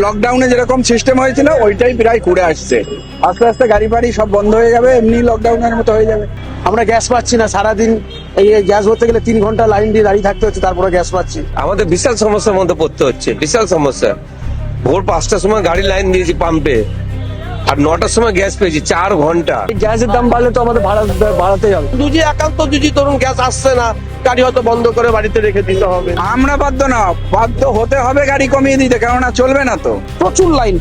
লকডাউনে যেরকম সিস্টেম হয়েছিল ওইটাই প্রায় ঘুরে আসছে। আস্তে আস্তে গাড়ি ফাড়ি সব বন্ধ হয়ে যাবে, এমনি লকডাউনের মতো হয়ে যাবে। আমরা গ্যাস পাচ্ছি না, সারাদিন এই গ্যাস ভরতে গেলে 3 ঘন্টা লাইন দিয়ে দাঁড়িয়ে থাকতে হচ্ছে, তারপরে গ্যাস পাচ্ছি। আমাদের বিশাল সমস্যার মধ্যে পড়তে হচ্ছে, বিশাল সমস্যা। ভোর 5টার সময় গাড়ি লাইন দিয়েছি পাম্পে, আর 9টার সময় গ্যাস পেয়েছি 4 ঘন্টা। গ্যাসের দাম বাড়লে তো আমাদের বাড়াতেই হবে। দুজি একান্ত দুজি ধরুন গ্যাস আসছে না, গাড়ি হয়তো বন্ধ করে বাড়িতে রেখে দিতে হবে। আমরা বাধ্য না, বাধ্য হতে হবে গাড়ি কমিয়ে দিতে, কেননা চলবে না তো। প্রচুর লাইন,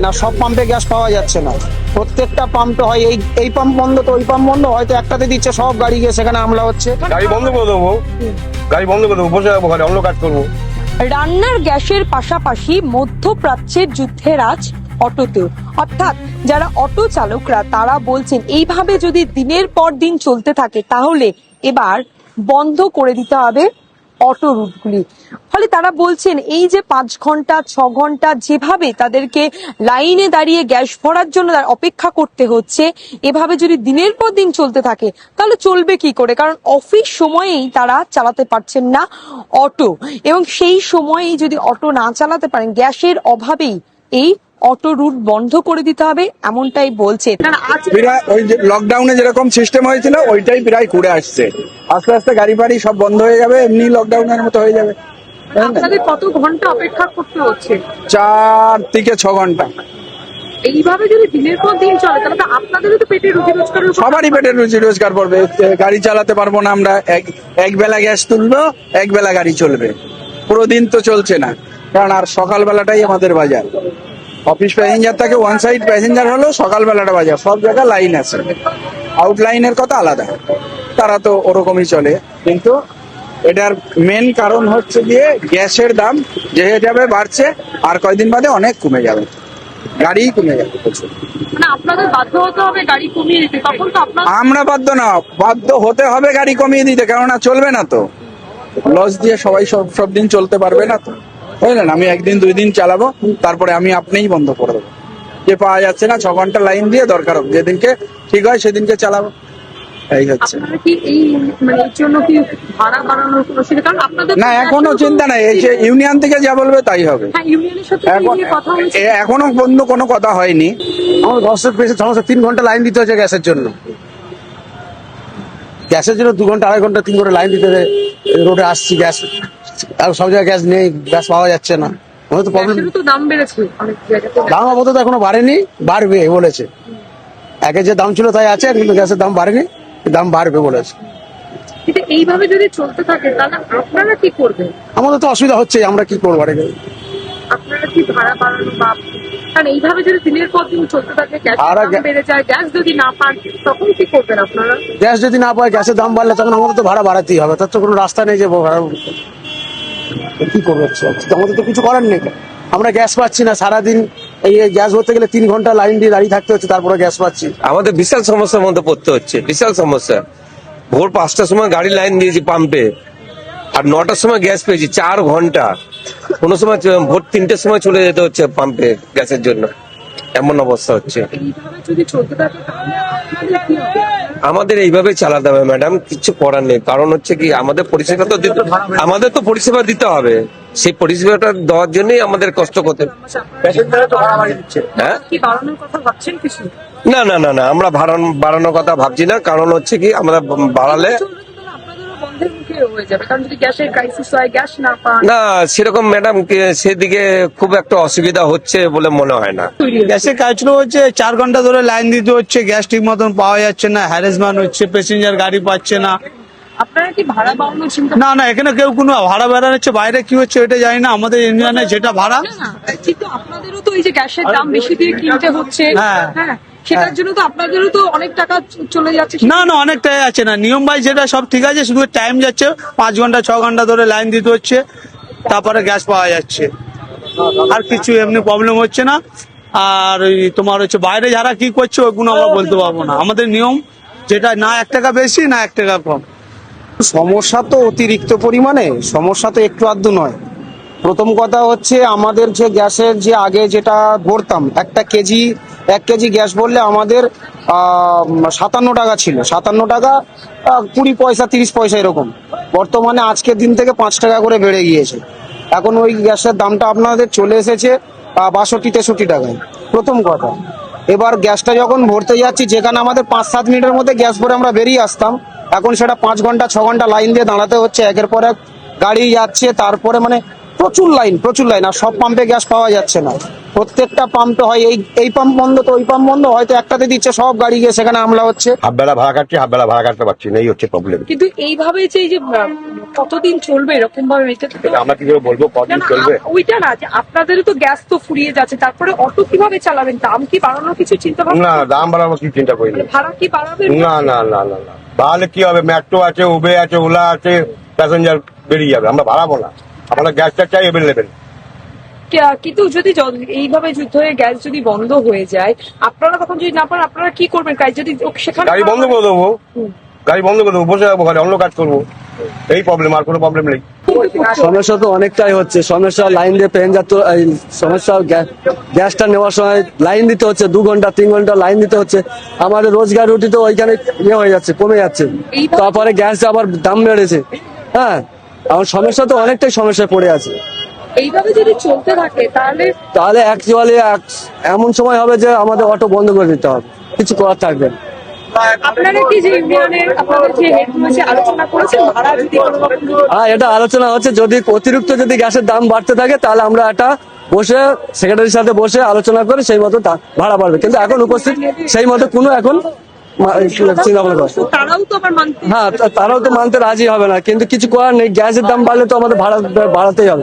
আর সব পাম্পে গ্যাস পাওয়া যাচ্ছে না। প্রত্যেকটা পাম্পে হয় এই পাম্প বন্ধ তো ওই পাম্প বন্ধ, হয়তো একটাতে দিচ্ছে, সব গাড়ি গিয়ে সেখানে হামলা হচ্ছে। গাড়ি বন্ধ করে দেবো, বসে যাবো ঘরে, অন্য কাজ করবো। রান্নার গ্যাসের পাশাপাশি মধ্যপ্রাচ্যের যুদ্ধের আজ অটোতেও, অর্থাৎ যারা অটো চালকরা তারা বলছেন এইভাবে যদি দিনের পর দিন চলতে থাকে তাহলে এবার বন্ধ করে দিতে হবে অটো রুটগুলি। ফলে তারা বলছেন এই যে 5 ঘন্টা 6 ঘন্টা যেভাবে তাদেরকে লাইনে দাঁড়িয়ে গ্যাস ভরার জন্য অপেক্ষা করতে হচ্ছে, এভাবে যদি দিনের পর দিন চলতে থাকে তাহলে চলবে কি করে? কারণ অফিস সময়েই তারা চালাতে পারছেন না অটো, এবং সেই সময়েই যদি অটো না চালাতে পারেন গ্যাসের অভাবেই এই অটো রুট বন্ধ করে দিতে হবে, এমনটাই বলছে। ওই যে লকডাউনে যেরকম সিস্টেম হয়েছিল ওইটাই প্রায় ঘুরে আসছে। আস্তে আস্তে গাড়ি ফাড়ি সব বন্ধ হয়ে যাবে, এমনি লকডাউনের মতো হয়ে যাবে। আপনাদের কত ঘন্টা অপেক্ষা করতে হচ্ছে? 4 থেকে 6 ঘন্টা। এইভাবে যদি দিনের পর দিন চলে তাহলে তো আপনাদেরও তো পেটে রুজি রোজগার, সবারই পেটের রুজি রোজগার পড়বে। গাড়ি চালাতে পারবো না আমরা, এক বেলা গ্যাস তুলবো, এক বেলা গাড়ি চলবে, পুরো দিন তো চলছে না। কারণ আর সকালবেলাটাই আমাদের বাজার। অফিস প্যাসেঞ্জার থাকে ওয়ান সাইড, প্যাসেঞ্জার হলো সকালবেলাটা বাজার। সব জায়গায় লাইন আছে, আউটলাইনের কথা আলাদা, তারা তো ওরকমই চলে। কিন্তু এটার মেন কারণ হচ্ছে গিয়ে গ্যাসের দাম যে হিসাবে বাড়ছে, আর কয়দিন বাদে অনেক কমে যাবে, গাড়ি কমে যাবে প্রচুর। মানে আপনাদের বাধ্য হতে হবে গাড়ি কমিয়ে দিতে, তখন তো আপনার আমরা বাধ্য না, বাধ্য হতে হবে গাড়ি কমিয়ে দিতে, কেননা চলবে না তো। লস দিয়ে সবাই সব দিন চলতে পারবে না তো, বুঝলেন? আমি 1 দিন 2 দিন চালাবো, তারপরে আমি আপনিই বন্ধ করে দেবো। যে পাওয়া যাচ্ছে না 6 ঘন্টা লাইন দিয়ে, দরকার হোক, যেদিনকে ঠিক হয় সেদিনকে চালাবো, এই হচ্ছে। আপনারা কি এই মানে এর জন্য কি ভাড়া বাড়ানোর কোনো সুবিধা? কারণ আপনাদের না, এখনো চিন্তা নাই, এই যে ইউনিয়ন থেকে যা বলবে তাই হবে। হ্যাঁ, ইউনিয়নের সাথে কি নিয়ে কথা হয়েছে? এখনো বন্ধ কোনো কথা হয়নি। আমার দশের পেছনে সমস্যা, 3 ঘন্টা লাইন দিতে হচ্ছে গ্যাসের জন্য। 2 ঘন্টা 2.5 ঘন্টা 3 ঘন্টা লাইন দিতে রোডে আসছি, গ্যাস আর সব জায়গায় গ্যাস নেই, গ্যাস পাওয়া যাচ্ছে না। আমাদের তো প্রবলেম। গ্যাসেরও তো দাম বেড়েছে অনেক জায়গাতে। দাম আপাতত এখনো বাড়েনি, বাড়বে বলেছে। আগে যে দাম ছিল তাই আছে, কিন্তু গ্যাসের দাম বাড়েনি, দাম বাড়বে বলেছে। কিন্তু এইভাবে যদি চলতে থাকে তাহলে আপনারা কি করবেন? আমাদের তো অসুবিধা হচ্ছে, আমরা কি করবো? আপনারা কি ভাড়া বাড়ানো বা, কারণ এইভাবে যদি দিনের পর দিন চলতে থাকে গ্যাসের দাম বেড়ে যায়, গ্যাস যদি না পান তখন কি করবেন আপনারা? গ্যাস যদি না পায়, গ্যাসের দাম বাড়লে তখন আমাদের তো ভাড়া বাড়াতেই হবে, তার তো কোনো রাস্তা নেই যে ভাড়া কি করবো। আমাদের তো কিছু করার নেই, আমরা গ্যাস পাচ্ছি না, সারাদিন এই গ্যাস ভরতে গেলে 3 ঘন্টা লাইন দিয়ে দাঁড়িয়ে থাকতে হচ্ছে, তারপরে গ্যাস পাচ্ছি। আমাদের বিশাল সমস্যার মধ্যে পড়তে হচ্ছে, বিশাল সমস্যা। ভোর 5টার সময় গাড়ি লাইন দিয়েছি পাম্পে, আর 9টার সময় গ্যাস পেয়েছি 4 ঘন্টা। কোনো সময় ভোর 3টের সময় চলে যেতে হচ্ছে পাম্পে গ্যাসের জন্য, এমন অবস্থা হচ্ছে। এইভাবে যদি চলতে থাকে তাহলে আপনাদের কি হবে? আমাদের এইভাবে চালাতে হবে ম্যাডাম, কিছু করার নেই। কারণ হচ্ছে কি, আমাদের পরিষেবা তো আমাদের তো পরিষেবা দিতে হবে, সেই পরিষেবাটা দেওয়ার জন্যই আমাদের কষ্ট করতে। হ্যাঁ, কি বাড়ানোর কথা ভাবছেন কিছু? না না না না, আমরা বাড়ানোর কথা ভাবছি না। কারণ হচ্ছে কি, আমরা বাড়ালে আপনাদেরও বন্ধের মুখে হয়ে যাবে, কারণ যদি গ্যাসের ক্রাইসিস হয়, গ্যাস না পান। না, সেরকম ম্যাডাম সেদিকে খুব একটা অসুবিধা হচ্ছে বলে মনে হয় না। গ্যাসের কাজগুলো হচ্ছে 4 ঘন্টা ধরে লাইন দিতে হচ্ছে, গ্যাস ঠিক মতন পাওয়া যাচ্ছে না, হ্যারাসমেন্ট হচ্ছে, প্যাসেঞ্জার গাড়ি পাচ্ছে না। আপনারা কি ভাড়া বাড়ানোর চিন্তা? না না, এখানে কেউ কোনো ভাড়া বেড়াচ্ছে, বাইরে কি হচ্ছে এটা জানি না। আমাদের ইউনিয়নে যেটা ভাড়া, কিন্তু আপনাদেরও তো এই যে গ্যাসের দাম বেশি দিয়ে কিনতে হচ্ছে, হ্যাঁ। হ্যাঁ, সেটার জন্য তো আপনাদেরও তো অনেক টাকা চলে যাচ্ছে। না না, অনেকটাই আছে না, নিয়ম বাই যেটা সব ঠিক আছে, শুধু টাইম যাচ্ছে, 5 ঘন্টা 6 ঘন্টা ধরে লাইন দিতে হচ্ছে, তারপরে গ্যাস পাওয়া যাচ্ছে, আর কিছু এমনি প্রবলেম হচ্ছে না। আর ওই তোমার হচ্ছে বাইরে যারা কি করছে ওইগুলো আমরা বলতে পারবো না। আমাদের নিয়ম যেটা, না 1 টাকা বেশি না 1 টাকা কম। সমস্যা তো অতিরিক্ত পরিমাণে, সমস্যা তো একটু আধটু নয়। প্রথম কথা হচ্ছে, আমাদের যে গ্যাসের যে আগে যেটা ভরতাম, 1 কেজি গ্যাস ভরলে আমাদের 57 টাকা ছিল, 57 টাকা 20 পয়সা 30 পয়সা এরকম। বর্তমানে আজকের দিন থেকে 5 টাকা করে বেড়ে গিয়েছে। এখন ওই গ্যাসের দামটা আপনাদের চলে এসেছে 62-63 টাকায়, প্রথম কথা। এবার গ্যাসটা যখন ভরতে যাচ্ছি, যেখানে আমাদের 5-7 মিনিটের মধ্যে গ্যাস ভরে আমরা বেরিয়ে আসতাম, এখন সেটা 5 ঘন্টা 6 ঘন্টা লাইন দিয়ে দাঁড়াতে হচ্ছে। একের পর এক গাড়ি যাচ্ছে, তারপরে মানে প্রচুর লাইন। আর সব পাম্পে গ্যাস পাওয়া যাচ্ছে না, প্রত্যেকটা পাম্পে হয় এই পাম্প বন্ধ তো ওই পাম্প বন্ধ, হয়তো একটাতে দিচ্ছে, সব গাড়ি গিয়ে সেখানে হামলা হচ্ছে। হাফ বেলা ভাড়া কাটছি, হাফ বেলা ভাড়া কাটতে পারছি না, এই হচ্ছে প্রবলেম। কিন্তু এইভাবে যে এই যে কতদিন চলবে এরকম ভাবে, এটা তো আমরা কি করে বলবো না, কতদিন না, চলবে? ওইটা না, যে আপনাদেরও তো গ্যাস তো ফুরিয়ে যাচ্ছে, তারপরে অটো কিভাবে চালাবেন? দাম কি বাড়ানোর কিছু চিন্তা ভাবনা? না, দাম বাড়াবো কি চিন্তা করি না। ভাড়া কি বাড়াবে? না না না না না, তাহলে কি হবে? মেট্রো আছে, উবে আছে, ওলা আছে, প্যাসেঞ্জার বেরিয়ে যাবে, আমরা বাড়াবো না। আমরা গ্যাসটা চাই এভেলেবেল। কিন্তু যদি এইভাবে যুদ্ধ হয়ে গ্যাস যদি বন্ধ হয়ে যায়, আপনারা তখন যদি না পান, আপনারা কি করবেন? কাজ যদি সেখানে গাড়ি বন্ধ করে দেবো, গাড়ি বন্ধ করে দেবো, বসে যাবো ঘরে, অন্য কাজ করবো। এই প্রবলেম, আর কোনো প্রবলেম নেই। সমস্যা তো অনেকটাই হচ্ছে। সমস্যা লাইন দিয়ে প্যাসেঞ্জার তো সমস্যা, গ্যাসটা নেওয়ার সময় লাইন দিতে হচ্ছে, 2 ঘন্টা 3 ঘন্টা লাইন দিতে হচ্ছে। আমাদের রোজগার রুটি তো ওইখানে হয়ে যাচ্ছে, কমে যাচ্ছে। তারপরে গ্যাস আবার দাম বেড়েছে। হ্যাঁ, আমার সমস্যা তো অনেকটাই সমস্যায় পড়ে আছে। এইভাবে যদি চলতে থাকে তাহলে অ্যাকচুয়ালি এমন সময় হবে যে আমাদের অটো বন্ধ করে দিতে হবে, কিছু করার থাকবে না। আপনারা কি যে ইউনিয়নের আপনাদের যে হেডগুলো আছে আলোচনা করেছেন ভাড়া যদি হ্যাঁ, এটা আলোচনা হচ্ছে, যদি অতিরিক্ত যদি গ্যাসের দাম বাড়তে থাকে তাহলে আমরা এটা বসে সেক্রেটারির সাথে বসে আলোচনা করে সেই মতো ভাড়া বাড়বে। কিন্তু এখন উপস্থিত সেই মতো কোনো এখন চিন্তা ভাবনা করছে। তারাও তো আবার মানতে হ্যাঁ, তারাও তো মানতে রাজি হবে না, কিন্তু কিছু করার নেই। গ্যাসের দাম বাড়লে তো আমাদের ভাড়া বাড়াতেই হবে।